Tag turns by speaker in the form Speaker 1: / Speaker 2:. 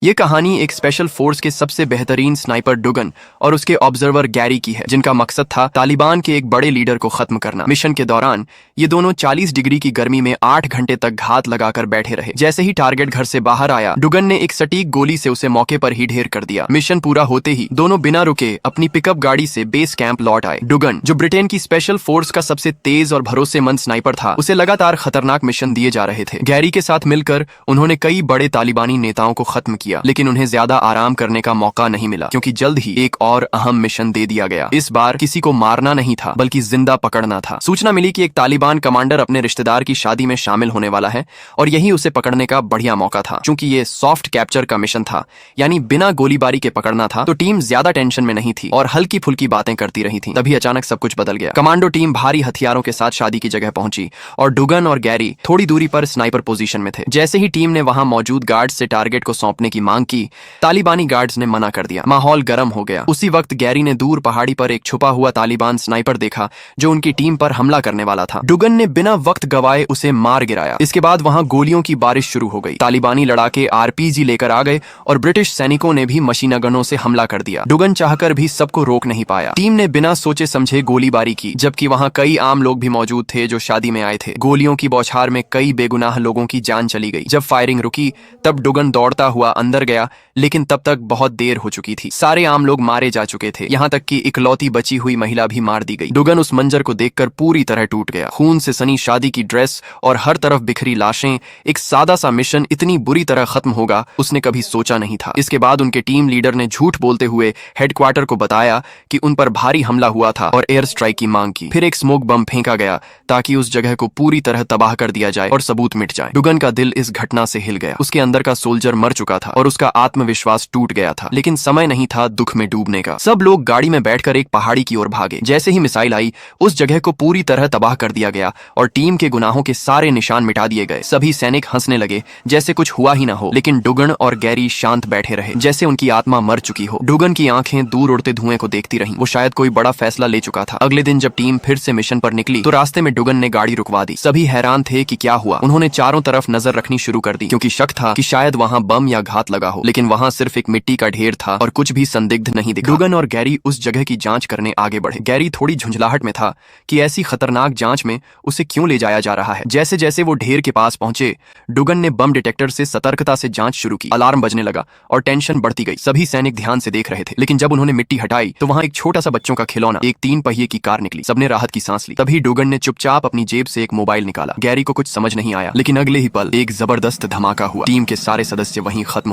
Speaker 1: ये कहानी एक स्पेशल फोर्स के सबसे बेहतरीन स्नाइपर डुगन और उसके ऑब्जर्वर गैरी की है, जिनका मकसद था तालिबान के एक बड़े लीडर को खत्म करना। मिशन के दौरान ये दोनों 40 डिग्री की गर्मी में 8 घंटे तक घात लगाकर बैठे रहे। जैसे ही टारगेट घर से बाहर आया, डुगन ने एक सटीक गोली से उसे मौके पर ही ढेर कर दिया। मिशन पूरा होते ही दोनों बिना रुके अपनी पिकअप गाड़ी से बेस कैंप लौट आए। डुगन, जो ब्रिटेन की स्पेशल फोर्स का सबसे तेज और भरोसेमंद स्नाइपर था, उसे लगातार खतरनाक मिशन दिए जा रहे थे। गैरी के साथ मिलकर उन्होंने कई बड़े तालिबानी नेताओं को खत्म किया, लेकिन उन्हें ज्यादा आराम करने का मौका नहीं मिला, क्योंकि जल्द ही एक और अहम मिशन दे दिया गया। इस बार किसी को मारना नहीं था, बल्कि जिंदा पकड़ना था। सूचना मिली कि एक तालिबान कमांडर अपने रिश्तेदार की शादी में शामिल होने वाला है, और यही उसे पकड़ने का बढ़िया मौका था। चूंकि ये सॉफ्ट कैप्चर का मिशन था, यानी बिना गोलीबारी के पकड़ना था, तो टीम ज्यादा टेंशन में नहीं थी और हल्की फुल्की बातें करती रही थी। तभी अचानक सब कुछ बदल गया। कमांडो टीम भारी हथियारों के साथ शादी की जगह पहुंची और डुगन और गैरी थोड़ी दूरी पर स्नाइपर पोजीशन में थे। जैसे ही टीम ने वहां मौजूद गार्ड्स से टारगेट को सौंपने की मांग की, तालिबानी गार्ड्स ने मना कर दिया। माहौल गर्म हो गया। उसी वक्त गैरी ने दूर पहाड़ी पर एक छुपा हुआ तालिबान स्नाइपर देखा, जो उनकी टीम पर हमला करने वाला था। डुगन ने बिना वक्त गवाए उसे मार गिराया। इसके बाद वहां गोलियों की बारिश शुरू हो गई। तालिबानी लड़ाके आरपीजी लेकर आ गए और ब्रिटिश सैनिकों ने भी मशीन गनों से हमला कर दिया। डुगन चाहकर भी सबको रोक नहीं पाया। टीम ने बिना सोचे समझे गोलीबारी की, जबकि वहां कई आम लोग भी मौजूद थे जो शादी में आए थे। गोलियों की बौछार में कई बेगुनाह लोगों की जान चली गई। जब फायरिंग रुकी, तब डुगन दौड़ता हुआ अंदर गया, लेकिन तब तक बहुत देर हो चुकी थी। सारे आम लोग मारे जा चुके थे, यहाँ तक कि इकलौती बची हुई महिला भी मार दी गई। डुगन उस मंजर को देखकर पूरी तरह टूट गया। खून से सनी शादी की ड्रेस और हर तरफ बिखरी लाशें। एक सादा सा मिशन इतनी बुरी तरह खत्म होगा, उसने कभी सोचा नहीं था। इसके बाद उनके टीम लीडर ने झूठ बोलते हुए हेडक्वार्टर को बताया कि उन पर भारी हमला हुआ था और एयर स्ट्राइक की मांग की। फिर एक स्मोक बम फेंका गया ताकि उस जगह को पूरी तरह तबाह कर दिया जाए और सबूत मिट जाए। डुगन का दिल इस घटना से हिल गया। उसके अंदर का सोल्जर मर चुका था और उसका आत्मविश्वास टूट गया था, लेकिन समय नहीं था दुख में डूबने का। सब लोग गाड़ी में बैठकर एक पहाड़ी की ओर भागे। जैसे ही मिसाइल आई, उस जगह को पूरी तरह तबाह कर दिया गया और टीम के गुनाहों के सारे निशान मिटा दिए गए। सभी सैनिक हंसने लगे जैसे कुछ हुआ ही ना हो, लेकिन डुगन और गैरी शांत बैठे रहे, जैसे उनकी आत्मा मर चुकी हो। डुगन की आंखें दूर उड़ते धुएं को देखती रहीं। वो शायद कोई बड़ा फैसला ले चुका था। अगले दिन जब टीम फिर से मिशन पर निकली, तो रास्ते में डुगन ने गाड़ी रुकवा दी। सभी हैरान थे कि क्या हुआ। उन्होंने चारों तरफ नजर रखनी शुरू कर दी, क्योंकि शक था कि शायद वहां बम या घात लगा हो, लेकिन वहां सिर्फ एक मिट्टी का ढेर था और कुछ भी संदिग्ध नहीं दिखा। डुगन और गैरी उस जगह की जांच करने आगे बढ़े। गैरी थोड़ी झुंझलाहट में था कि ऐसी खतरनाक जांच में उसे क्यों ले जाया जा रहा है। जैसे जैसे वो ढेर के पास पहुंचे, डुगन ने बम डिटेक्टर से सतर्कता से जांच शुरू की। अलार्म बजने लगा और टेंशन बढ़ती गई। सभी सैनिक ध्यान से देख रहे थे, लेकिन जब उन्होंने मिट्टी हटाई, तो वहां एक छोटा सा बच्चों का खिलौना, एक 3 पहिए की कार निकली। सबने राहत की सांस ली। तभी डुगन ने चुपचाप अपनी जेब से एक मोबाइल निकाला। गैरी को कुछ समझ नहीं आया, लेकिन अगले ही पल एक जबरदस्त धमाका हुआ। टीम के सारे सदस्य वहीं खत्म